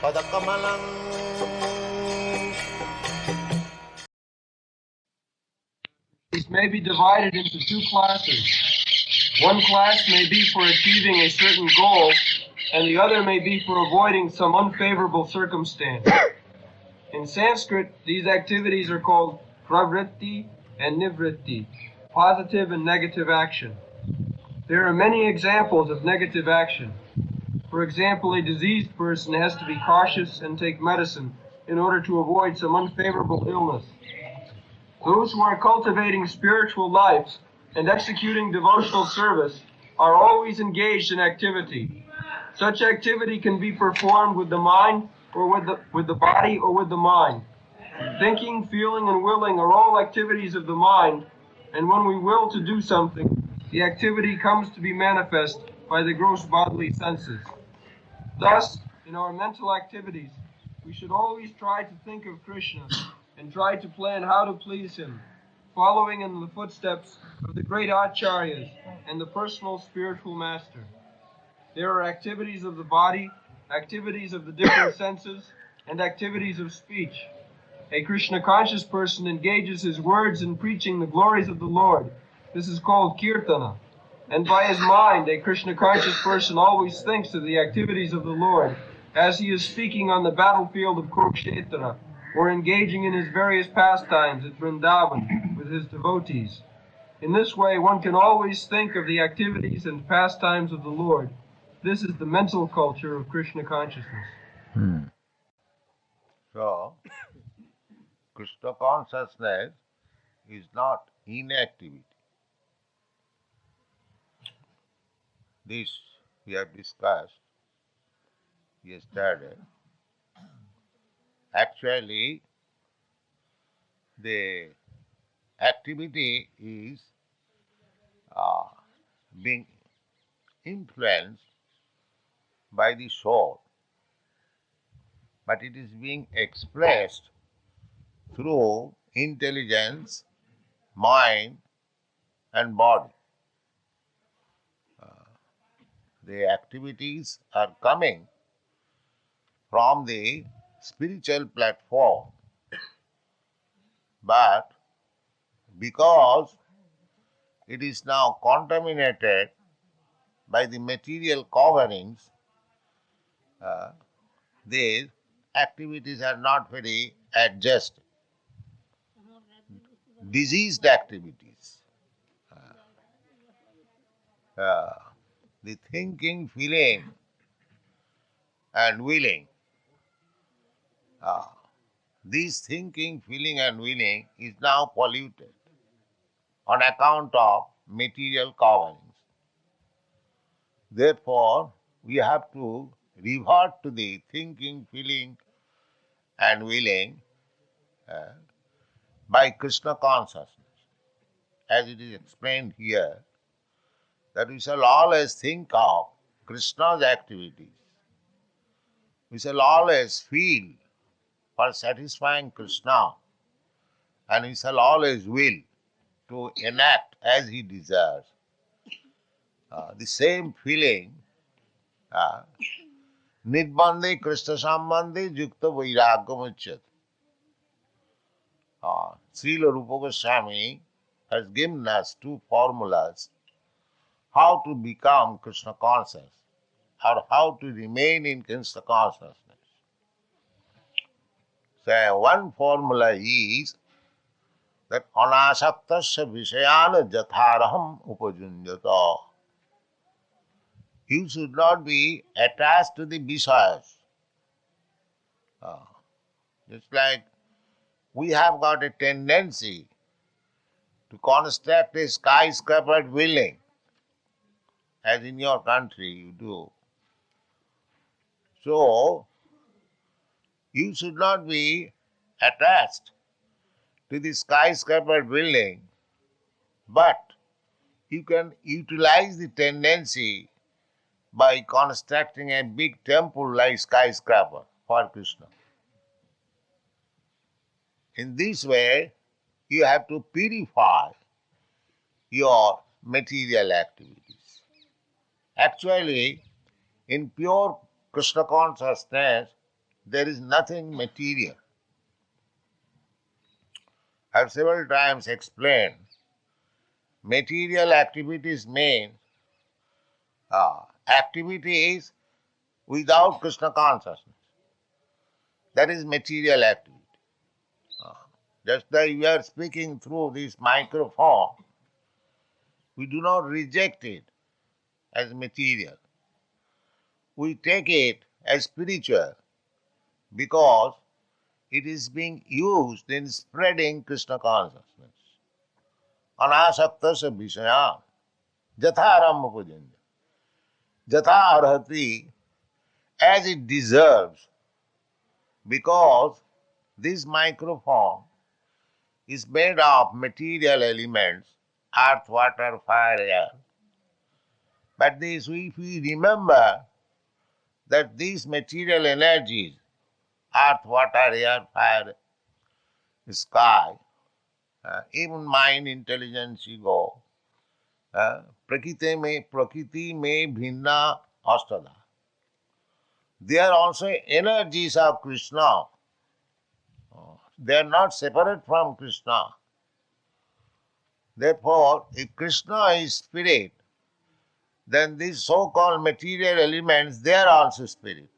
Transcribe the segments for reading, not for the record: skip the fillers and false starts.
padakamalang. These may be divided into two classes. One class may be for achieving a certain goal, and the other may be for avoiding some unfavorable circumstance. In Sanskrit, these activities are called pravritti and nivritti, positive and negative action. There are many examples of negative action. For example, a diseased person has to be cautious and take medicine in order to avoid some unfavorable illness. Those who are cultivating spiritual lives and executing devotional service are always engaged in activity. Such activity can be performed with the mind or with the body or with the mind. Thinking, feeling, and willing are all activities of the mind, and when we will to do something, the activity comes to be manifest by the gross bodily senses. Thus, in our mental activities, we should always try to think of Krishna and try to plan how to please him, following in the footsteps of the great acharyas and the personal spiritual master. There are activities of the body, activities of the different senses, and activities of speech. A Krishna-conscious person engages his words in preaching the glories of the Lord. This is called kirtana. And by his mind, a Krishna-conscious person always thinks of the activities of the Lord as he is speaking on the battlefield of Kurukshetra or engaging in his various pastimes at Vrindavan with his devotees. In this way, one can always think of the activities and pastimes of the Lord. This is the mental culture of Krishna consciousness. So, Krishna consciousness is not inactivity. This we have discussed yesterday. Actually, the activity is being influenced by the soul, but it is being expressed through intelligence, mind, and body. The activities are coming from the spiritual platform, but because it is now contaminated by the material coverings, these activities are not very adjusted. Diseased activities. The thinking, feeling, and willing. This thinking, feeling, and willing is now polluted on account of material coverings. Therefore, we have to revert to the thinking, feeling, and willing by Krishna consciousness. As it is explained here, that we shall always think of Krishna's activities. We shall always feel for satisfying Krishna, and we shall always will to enact as he desires. The same feeling, Nirbandhe Krishna Sambandhe Yukta Vairagam Uchyate. Srila Rupa Goswami has given us two formulas how to become Krishna conscious or how to remain in Krishna consciousness. So one formula is that anasaktasya vishayana jatharaham upajunjata. You should not be attached to the Vishayas. Just like we have got a tendency to construct a skyscraper building, as in your country you do. So, you should not be attached to the skyscraper building, but you can utilize the tendency by constructing a big temple like skyscraper for Krishna. In this way, you have to purify your material activities. Actually, In pure Krishna consciousness, there is nothing material. I have several times explained, material activities mean activities without Krishna consciousness. That is material activity. Just like we are speaking through this microphone, we do not reject it as material. We take it as spiritual because it is being used in spreading Krishna consciousness. Anasaktasya visaya jatha arambha pujanya jatha arhati, as it deserves, because this microphone is made of material elements, earth, water, fire, air. But this, if we remember that these material energies, earth, water, air, fire, sky, even mind, intelligence, ego, prakriti mein bhinna astada. They are also energies of Krishna. They are not separate from Krishna. Therefore, if Krishna is spirit, then these so-called material elements, they are also spirit.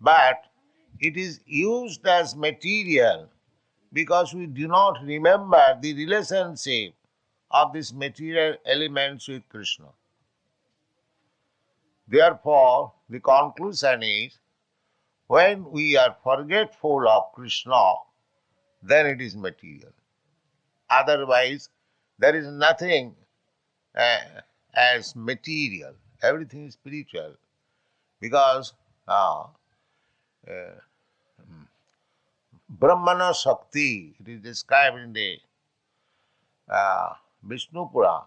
But it is used as material because we do not remember the relationship of these material elements with Krishna. Therefore, the conclusion is, when we are forgetful of Krishna, then it is material. Otherwise, there is nothing as material. Everything is spiritual. Because Brahmana Shakti, it is described in the Vishnu Purana.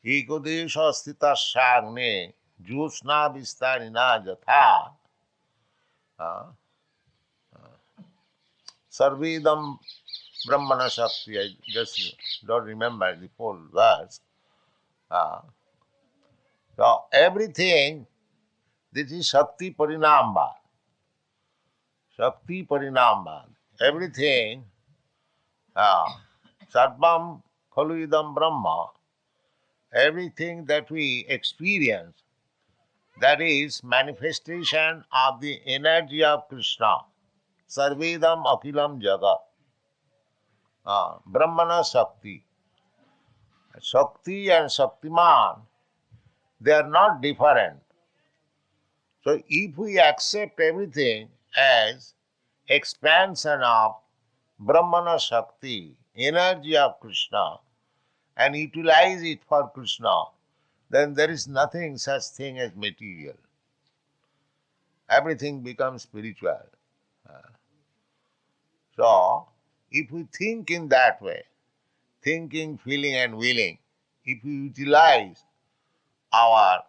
Ekodesha sthita shagne jyosna vistarina jatha sarvedam Brahmana Shakti. I just don't remember the full verse. So everything, this is Shakti Parinamba. Shakti Parinamba. Everything, Sarvam Khalu Idam Brahma, everything that we experience, that is manifestation of the energy of Krishna. Sarvedam Akilam Jagat. Brahmana Shakti. Shakti and Shaktiman, they are not different. So if we accept everything as expansion of Brahmana Shakti, energy of Krishna, and utilize it for Krishna, then there is nothing such thing as material. Everything becomes spiritual. So, if we think in that way, thinking, feeling and willing, if we utilize our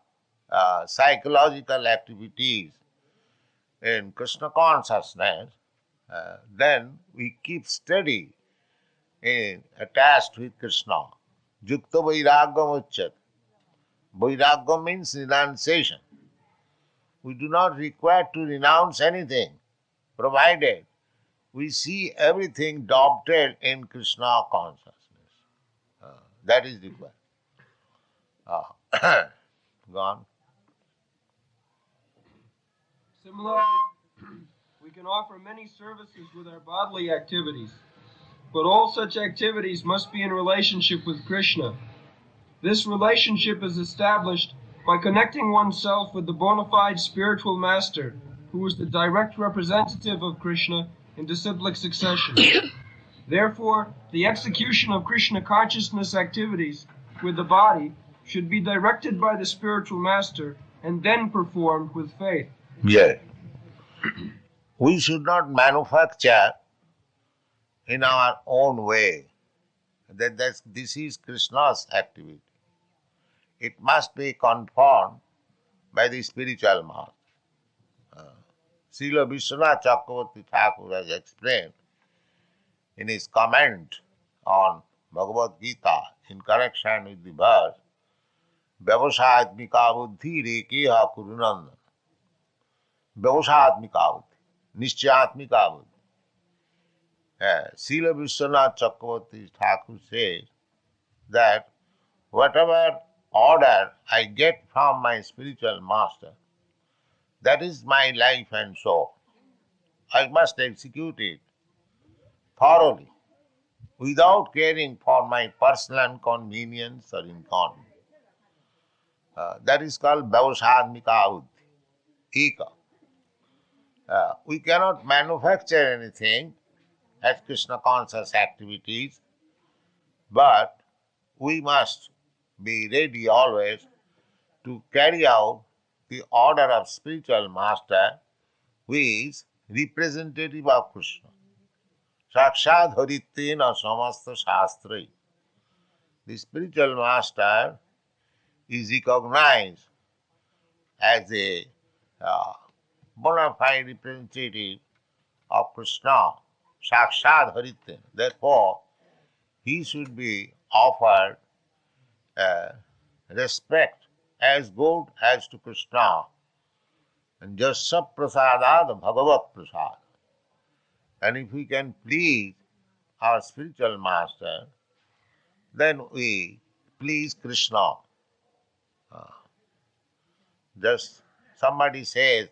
psychological activities in Krishna consciousness, then we keep steady attached with Krishna. Yukta vairagam uchyat. Vairagam means renunciation. We do not require to renounce anything, provided we see everything adopted in Krishna consciousness. That is required. Gone. Similarly, we can offer many services with our bodily activities, but all such activities must be in relationship with Krishna. This relationship is established by connecting oneself with the bona fide spiritual master, who is the direct representative of Krishna in disciplic succession. Therefore, the execution of Krishna consciousness activities with the body should be directed by the spiritual master and then performed with faith. Yes. We should not manufacture in our own way that this is Krishna's activity. It must be confirmed by the spiritual master. Srila Vishwanath Chakravarti Thakur has explained in his comment on Bhagavad Gita in connection with the verse Vyavasatmika buddhi rekeha kurunandan. Vyavasatmika buddhi. Nischayatmika buddhi. Srila Vishwanath Chakravarti Thakur says that whatever order I get from my spiritual master, that is my life and soul. I must execute it thoroughly, without caring for my personal inconvenience or inconvenience. That is called Vyavasadmika Buddhi, Eka. We cannot manufacture anything as Krishna conscious activities, but we must be ready always to carry out the order of spiritual master who is representative of Krishna. Sakshad Haritvena Samasta Shastri. The spiritual master is recognized as a bona fide representative of Krishna, Sakshad Haritvena. Therefore, he should be offered respect as good as to Krishna. And Jasya Prasadad Bhagavat Prasad. And if we can please our spiritual master, then we please Krishna. Just somebody says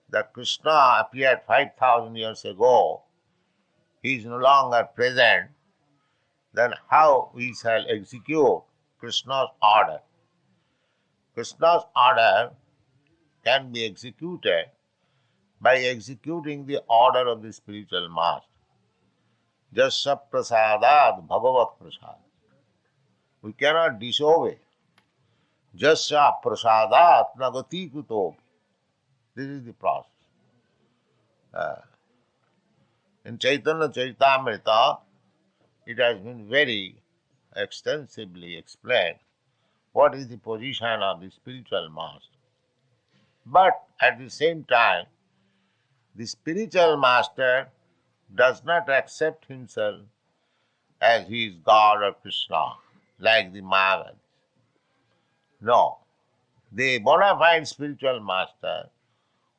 that Krishna appeared 5,000 years ago, he is no longer present, then how we shall execute Krishna's order? Krishna's order can be executed by executing the order of the spiritual master. Jasya prasadad bhagavat prasad. We cannot disobey. Jasya prasadat nagati kuto. This is the process. In Chaitanya Charitamrita, it has been very extensively explained what is the position of the spiritual master. But at the same time, the spiritual master does not accept himself as he is God or Krishna, like the Mayavadis. No, the bona fide spiritual master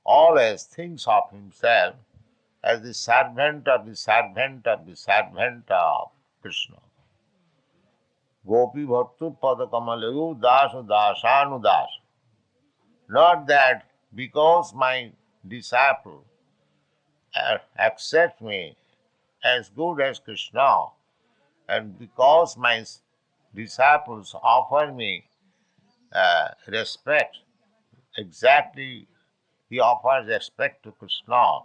always thinks of himself as the servant of the servant of the servant of Krishna. Gopi bhattu padakamalahu dasu dasanu das. Not that because my disciple accept me as good as Krishna, and because my disciples offer me respect, exactly he offers respect to Krishna,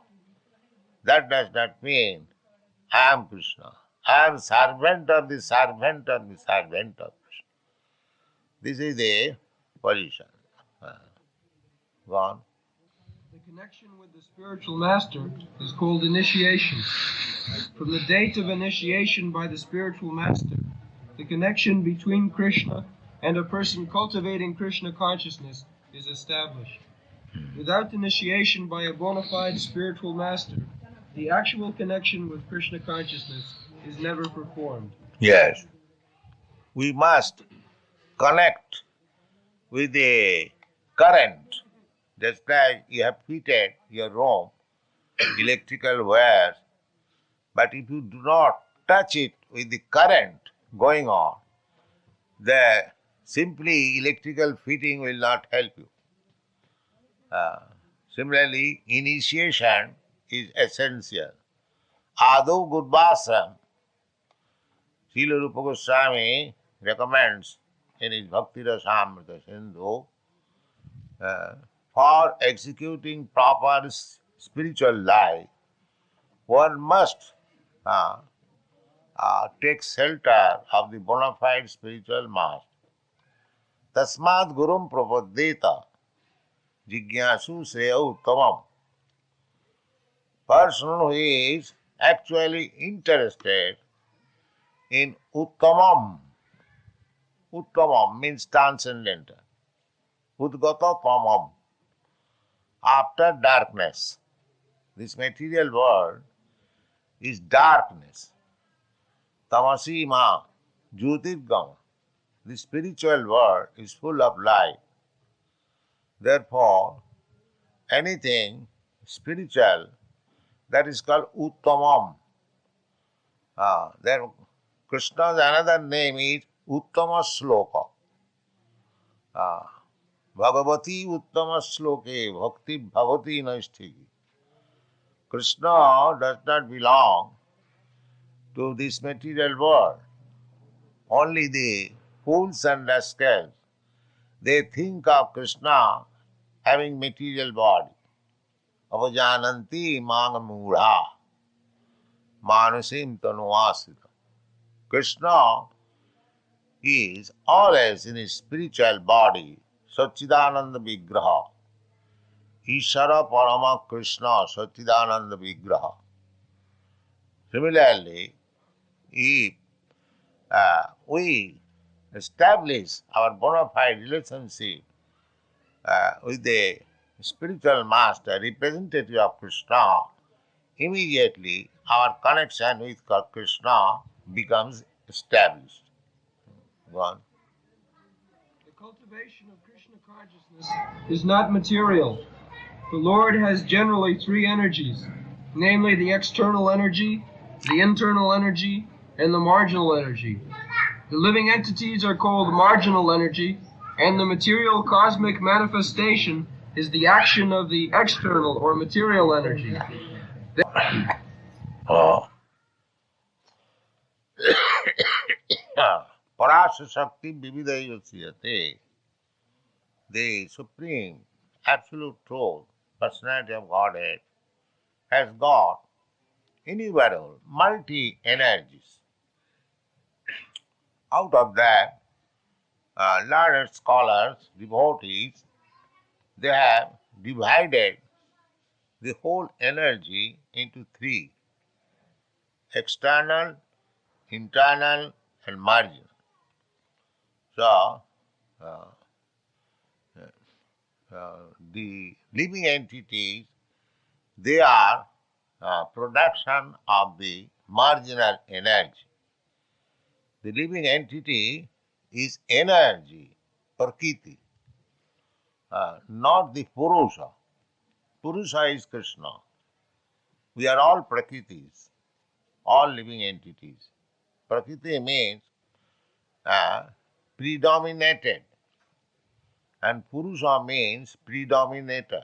that does not mean I am Krishna. I am servant of the servant of the servant of Krishna. This is the position. Go on. The connection with the spiritual master is called initiation. From the date of initiation by the spiritual master, the connection between Krishna and a person cultivating Krishna consciousness is established. Without initiation by a bona fide spiritual master, the actual connection with Krishna consciousness is never performed. Yes. We must connect with the current. Just like you have fitted your room, electrical wires, but if you do not touch it with the current going on, the simply electrical fitting will not help you. Similarly, initiation is essential. Adu Gurvasram, Srila Rupa Goswami recommends in his Bhakti Rasamrita Sindhu, for executing proper spiritual life, one must take shelter of the bona fide spiritual master. Tasmad Gurum Prapaddeta Jigyasu Sreya Uttamam. Person who is actually interested in Uttamam. Uttamam means transcendental. Udgata Tamam. After darkness. This material world is darkness. Tamasi ma, Jyotirgama. the spiritual world is full of light. Therefore, anything spiritual, that is called Uttamam. Then Krishna's another name is Uttama Sloka. Bhagavati Uttama Sloke Bhakti Bhavati Naistiki. Krishna does not belong to this material world. Only the fools and rascals, they think of Krishna having material body. Avajananti mangamura manasim tanuasita. Krishna is always in his spiritual body, Satchidananda Vigraha. Ishara Parama Krishna Satchidananda Vigraha. Similarly, if we establish our bona fide relationship with the spiritual master, representative of Krishna, immediately our connection with Krishna becomes established. Go on. The cultivation of Krishna consciousness is not material. The Lord has generally three energies, namely the external energy, the internal energy, and the marginal energy. The living entities are called marginal energy, and the material cosmic manifestation is the action of the external or material energy. Parasya Shakti Vividayasiyate, the Supreme Absolute Truth, Personality of Godhead, has got innumerable multi-energies. Out of that, learned scholars, devotees, they have divided the whole energy into three: external, internal, and marginal. So, the living entities, they are production of the marginal energy. The living entity is energy, Prakriti, not the Purusha. Purusha is Krishna. We are all Prakritis, all living entities. Prakriti means predominated, and Purusha means predominator.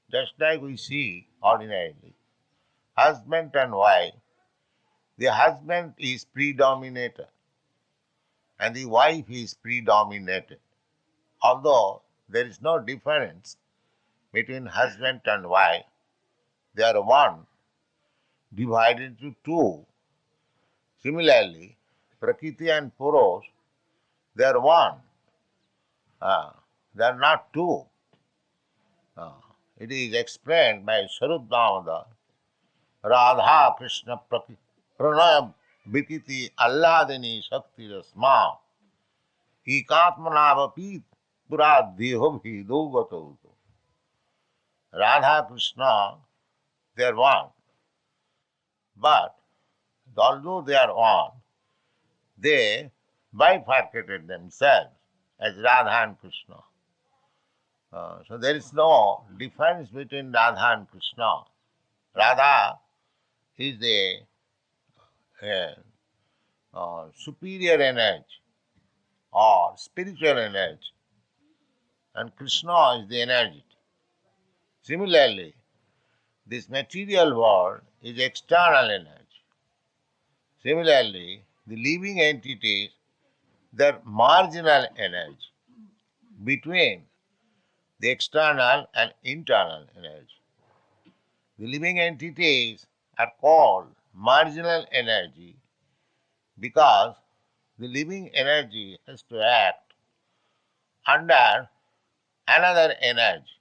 Just like we see ordinarily, husband and wife, the husband is predominator and the wife is predominated. Although there is no difference between husband and wife, they are one divided into two. Similarly, Prakriti and Purush, they are one. They are not two. It is explained by Swarup Damodar, Radha Krishna Pranaya Vikiti Alladini Shakti Rasma Ekatmanavapi Pura Deho Bhido. Radha Krishna, they are one. But although they are one, they bifurcated themselves as Radha and Krishna. So there is no difference between Radha and Krishna. Radha is the superior energy or spiritual energy, and Krishna is the energy. Similarly, this material world is external energy. Similarly, the living entities, their marginal energy between the external and internal energy. The living entities are called marginal energy because the living energy has to act under another energy,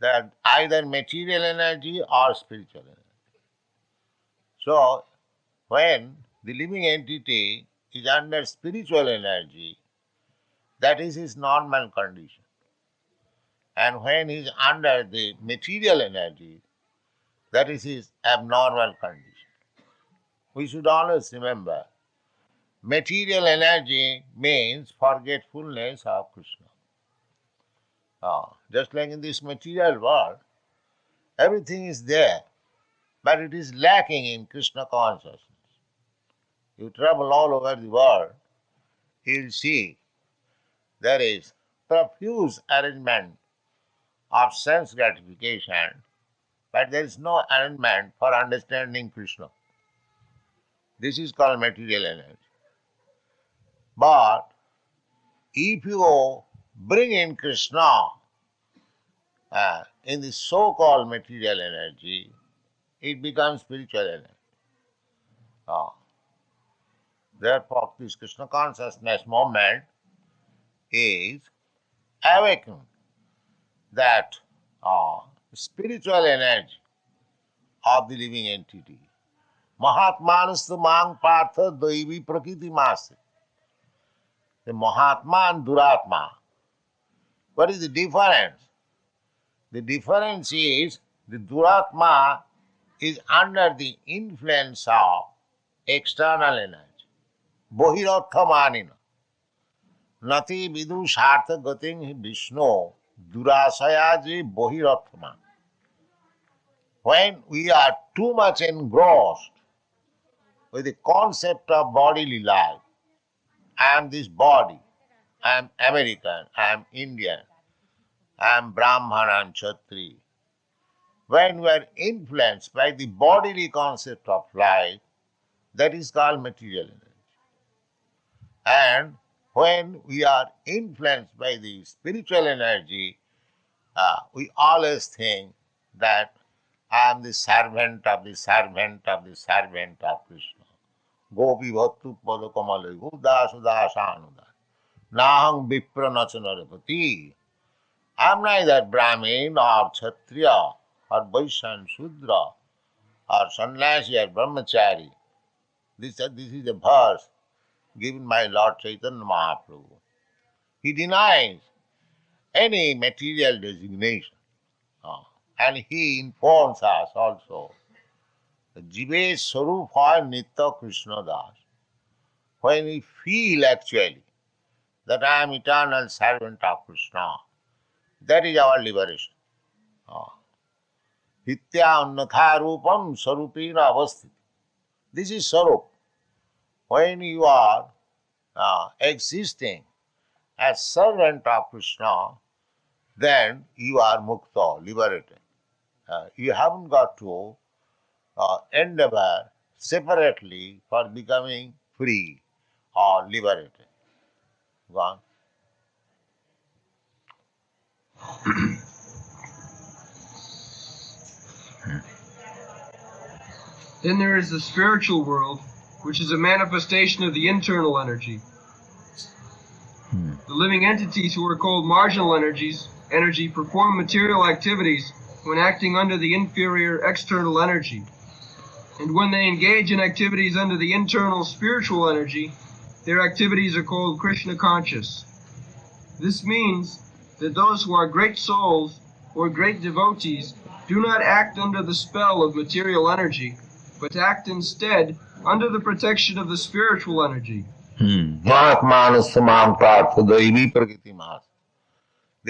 that either material energy or spiritual energy. So, when the living entity is under spiritual energy, that is his normal condition. And when he is under the material energy, that is his abnormal condition. We should always remember Material energy means forgetfulness of Krishna. Just like in this material world, everything is there, but it is lacking in Krishna consciousness. You travel all over the world, you'll see there is profuse arrangement of sense gratification, but there is no arrangement for understanding Krishna. This is called material energy. But if you bring in Krishna in the so-called material energy, it becomes spiritual energy. Therefore, this Krishna consciousness moment is awakened that spiritual energy of the living entity. Mahatmanastu mang partha daivi prakriti masi. The Mahatma and Duratma. What is the difference? The difference is the Duratma is under the influence of external energy. Bohirothamanina. Nati vidu shartha gating Vishnu durasayaji bohirothama. When we are too much engrossed with the concept of bodily life, I am this body, I am American, I am Indian, I am Brahman and Kshatri. When we are influenced by the bodily concept of life, that is called material energy. And when we are influenced by the spiritual energy, we always think that I am the servant of the servant of the servant of Krishna. Gopi bhattu padakamale udasanuda. Nahang vipra nachanarapati. I am neither Brahmin or Kshatriya or Vaishya Shudra or Sannyasi or Brahmachari. This is a verse given by Lord Chaitanya Mahaprabhu. He denies any material designation. And he informs us also, Jive Sarupa Nitya Krishna Das. When we feel actually that I am eternal servant of Krishna, that is our liberation. Hitya annatha rupam sarupena avasthiti. This is sarup. When you are existing as servant of Krishna, then you are mukta, liberated. You haven't got to endeavor separately for becoming free or liberated. Go on. Then there is the spiritual world, which is a manifestation of the internal energy. The living entities who are called marginal energy perform material activities when acting under the inferior external energy. And when they engage in activities under the internal spiritual energy, their activities are called Krishna conscious. This means that those who are great souls or great devotees do not act under the spell of material energy, but act instead under the protection of the spiritual energy. They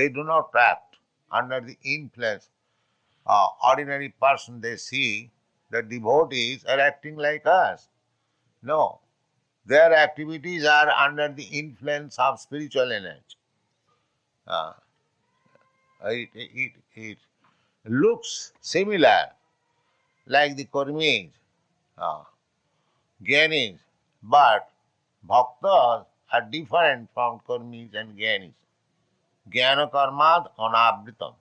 do not act under the influence. Ordinary person, they see the devotees are acting like us. No, their activities are under the influence of spiritual energy. It looks similar like the karmis, gyanis, but bhaktas are different from karmis and gyanis. Jnana karmad anavritam.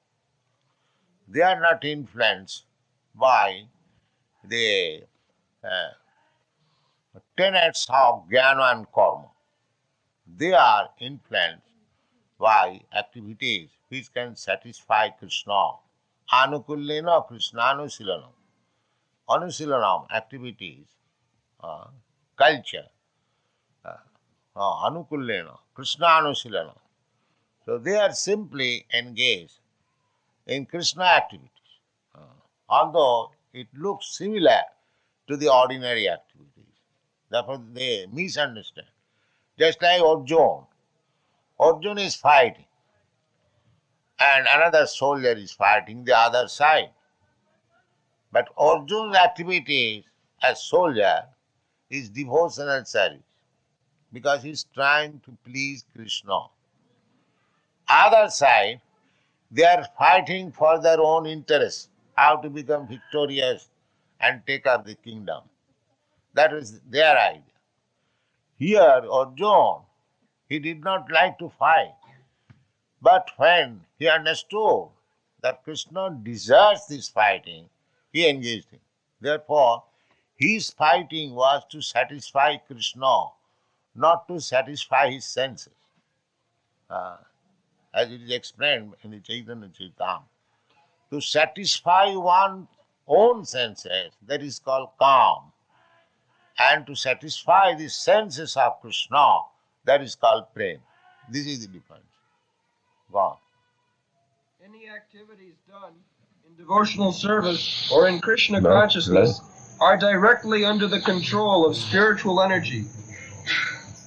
They are not influenced by the tenets of jnana and karma. They are influenced by activities which can satisfy Krishna. Anukullena Krishnanushilanam. Anusilanam, activities, culture. Anukullena Krishnanushilanam. So they are simply engaged in Krishna activities, although it looks similar to the ordinary activities. Therefore they misunderstand. Just like Arjuna. Arjuna is fighting and another soldier is fighting the other side. But Arjuna's activity as soldier is devotional service because he is trying to please Krishna. Other side, they are fighting for their own interest, how to become victorious and take up the kingdom. That is their idea. Here, Arjuna, he did not like to fight. But when he understood that Krishna deserves this fighting, he engaged him. Therefore, his fighting was to satisfy Krishna, not to satisfy his senses. As it is explained in the Chaitanya Charitamrita. To satisfy one's own senses, that is called calm. And to satisfy the senses of Krishna, that is called prem. This is the difference. Gone. Any activities done in devotional service or in Krishna consciousness are directly under the control of spiritual energy.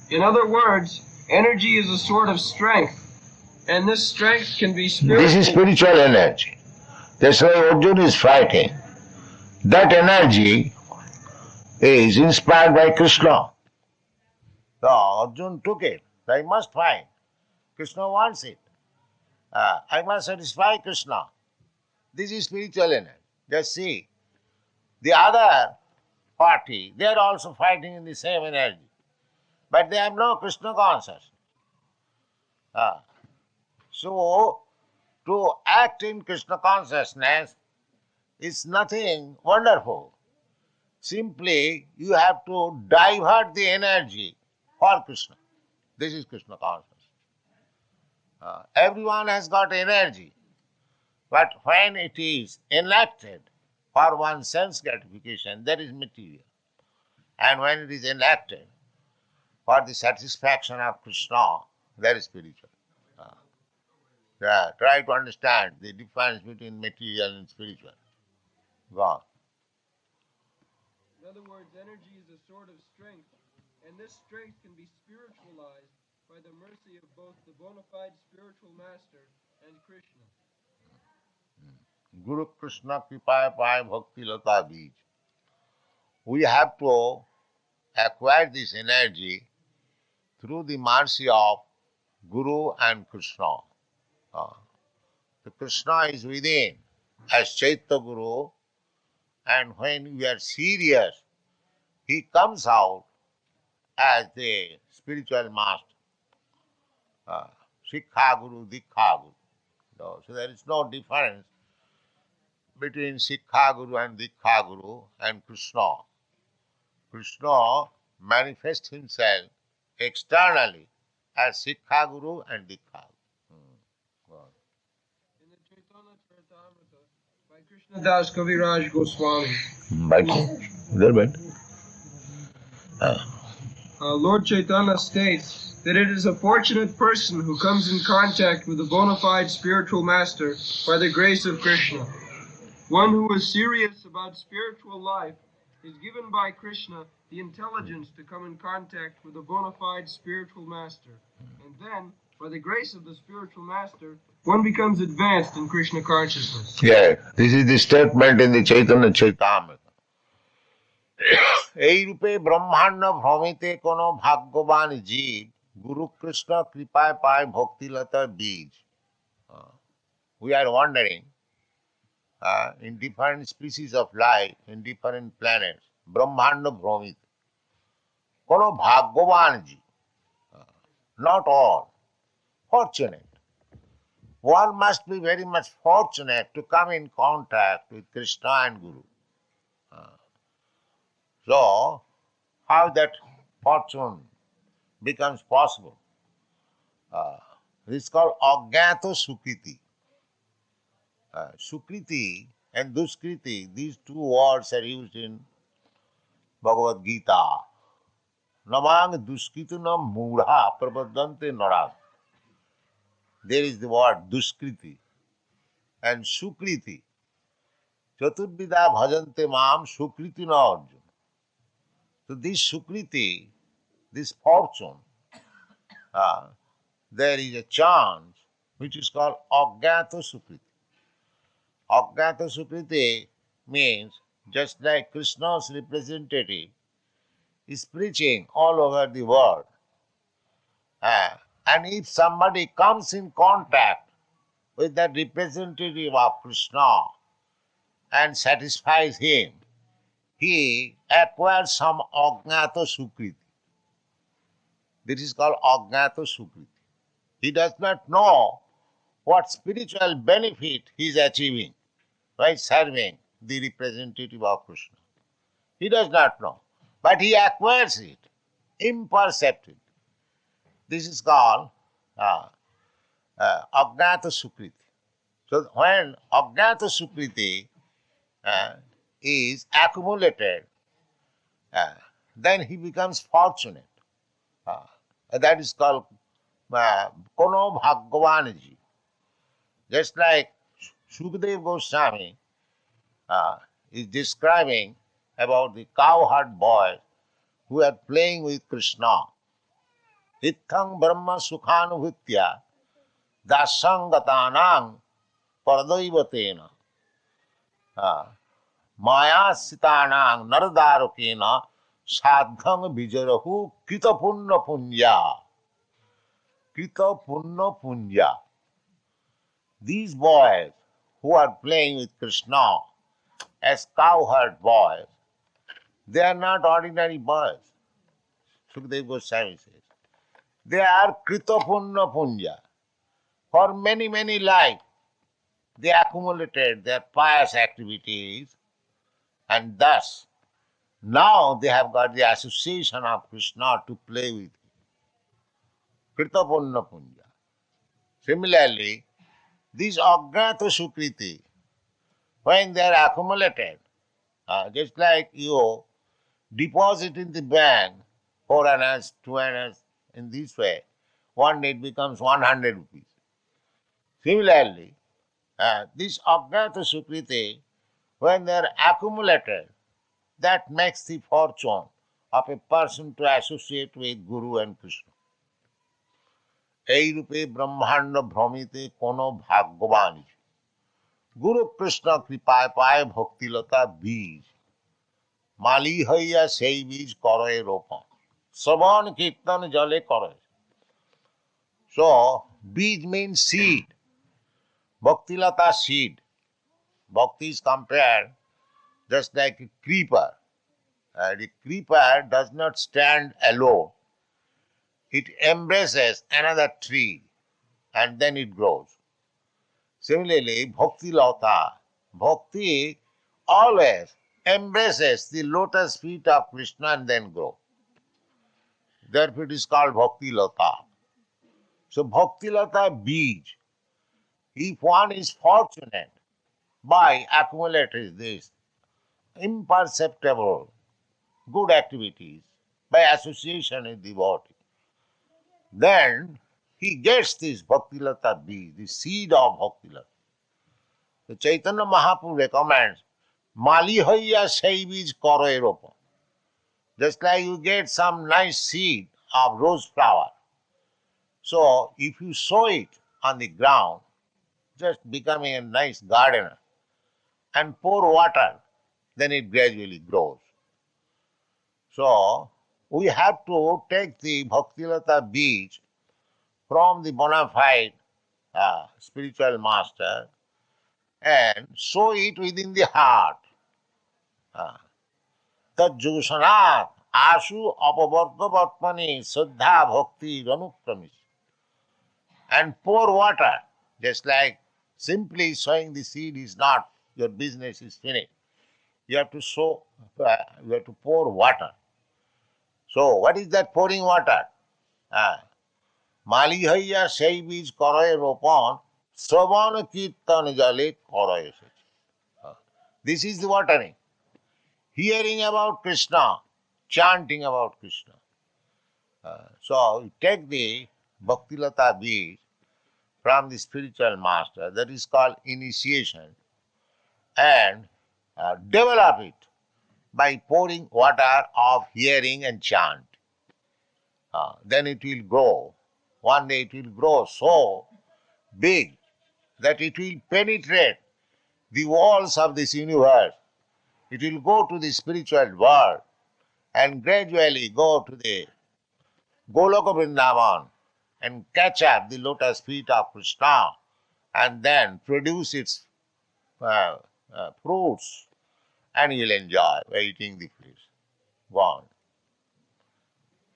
In other words, energy is a sort of strength, and this strength can be spiritual. This is spiritual energy. That's why Arjuna is fighting. That energy is inspired by Krishna. So Arjuna took it. I must fight. Krishna wants it. I must satisfy Krishna. This is spiritual energy. Just see. The other party, they are also fighting in the same energy. But they have no Krishna consciousness. So, to act in Krishna consciousness is nothing wonderful. Simply, you have to divert the energy for Krishna. This is Krishna consciousness. Everyone has got energy, but when it is enacted for one's sense gratification, that is material. And when it is enacted for the satisfaction of Krishna, that is spiritual. Try to understand the difference between material and spiritual. Go on. In other words, energy is a sort of strength, and this strength can be spiritualized by the mercy of both the bona fide spiritual master and Krishna. Guru Krishna Kripaya Paya Bhakti Lata Bij. We have to acquire this energy through the mercy of Guru and Krishna. The Krishna is within as Chaitya Guru, and when we are serious, he comes out as the spiritual master. Sikha Guru, Dikha Guru. So there is no difference between Sikha Guru and Dikha Guru and Krishna. Krishna manifests himself externally as Sikha Guru and Dikha Guru. In the Chaitanya Charitamrita by Krishna Das Kaviraj Goswami, Lord Chaitanya states that it is a fortunate person who comes in contact with a bona fide spiritual master by the grace of Krishna. One who is serious about spiritual life is given by Krishna the intelligence to come in contact with a bona fide spiritual master. And then, by the grace of the spiritual master, one becomes advanced in Krishna consciousness. Yeah, this is the statement in the Chaitanya Charitamrita. এই রূপে ব্রহ্মাণ্ড ভ্রমিতে কোন ভাগ্যবান জীব গুরু কৃষ্ণ কৃপায় পায় ভক্তিলতার বীজ. We are wandering in different species of life, in different planets. ব্রহ্মাণ্ড ভ্রমিত. কোন ভাগ্যবান জীব. Not all. Fortunate. One must be very much fortunate to come in contact with Krishna and Guru. So, how that fortune becomes possible? This is called Agyato Sukriti. Sukriti and Duskriti, these two words are used in Bhagavad Gita. Namang Duskritinam Mudha Prabhadante Narad. There is the word Duskriti and Sukriti. Chaturbida Bhajante Mam Sukriti na Arjuna. So So this Sukriti, this fortune, there is a chance which is called Ajnata Sukriti. Ajnata Sukriti means just like Krishna's representative is preaching all over the world. And if somebody comes in contact with that representative of Krishna and satisfies him, he acquires some Ajnata Sukriti. This is called Ajnata Sukriti. He does not know what spiritual benefit he is achieving by serving the representative of Krishna. He does not know, but he acquires it imperceptibly. This is called Ajnata Sukriti. So when Ajnata Sukriti is accumulated, then he becomes fortunate. That is called Kono Bhagwanji. Just like Sukadeva Goswami is describing about the cowherd boys who are playing with Krishna. Ithang Brahma Sukhanubhutya Dasangatanang Paradaivatena Maya Sitanang Naradarukena Sadhang Vijarahu Kitapunna Punya. Kitapunna Punya. These boys who are playing with Krishna as cowherd boys, they are not ordinary boys. Sukadeva Goswami says. They are Kritapunna Punya. For many, many lives, they accumulated their pious activities, and thus now they have got the association of Krishna to play with. Kritapunna Punya. Similarly, these Ajnata Sukriti, when they are accumulated, just like you deposit in the bank 4 annas, 2 annas, in this way, one day it becomes 100 rupees. Similarly, this Ajnata Sukriti, when they are accumulated, that makes the fortune of a person to associate with Guru and Krishna. এই রূপে ব্রহ্মাণ্ড ভ্রমিতে কোন ভাগ্যবান গুরু কৃষ্ণ কৃপায় পায় ভক্তিলতা বীজ মালি হইয়া সেই বীজ করয়ে রোপণ শ্রবণ কীর্তন জলে করে. So বীজ means seed. Bhaktilata seed. Bhakti is compared just like a creeper. The creeper does not stand alone. It embraces another tree and then it grows. Similarly, Bhakti Lata, Bhakti always embraces the lotus feet of Krishna and then grows. Therefore, it is called Bhakti Lata. So, Bhakti Lata Bij, if one is fortunate by accumulating this imperceptible good activities by association with devotee, then he gets this Bhaktilata Bij, the seed of Bhaktilata. So Chaitanya Mahaprabhu recommends Mali hoiya sei bij koroe ropan. Just like you get some nice seed of rose flower. So if you sow it on the ground, just becoming a nice gardener, and pour water, then it gradually grows. So we have to take the Bhaktilata Bij from the bona fide spiritual master and sow it within the heart. Tajjusanat asu apavardhavatmani saddha bhakti ranukramis. And pour water, just like simply sowing the seed is not, your business is finished. You have to sow, you have to pour water. So what is that pouring water? মালি হইয়া সেই বীজ করয়ে রোপণ শ্রবণ কীর্তন জলে করয়ে এসেছে. This is the watering. Hearing about Krishna, chanting about Krishna. So you take the Bhaktilata Bij from the spiritual master, that is called initiation, and develop it by pouring water of hearing and chant. Then it will grow. One day it will grow so big that it will penetrate the walls of this universe. It will go to the spiritual world and gradually go to the Goloka Vrindavan and catch up the lotus feet of Krishna and then produce its fruits, and you'll enjoy by eating the fruits. Go on.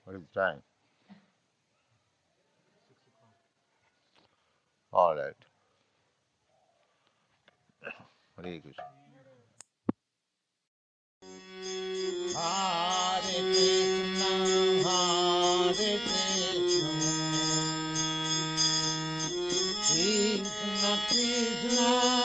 What is the time? All right. Hare Krishna. Hare Krishna, Hare Krishna, Krishna Krishna.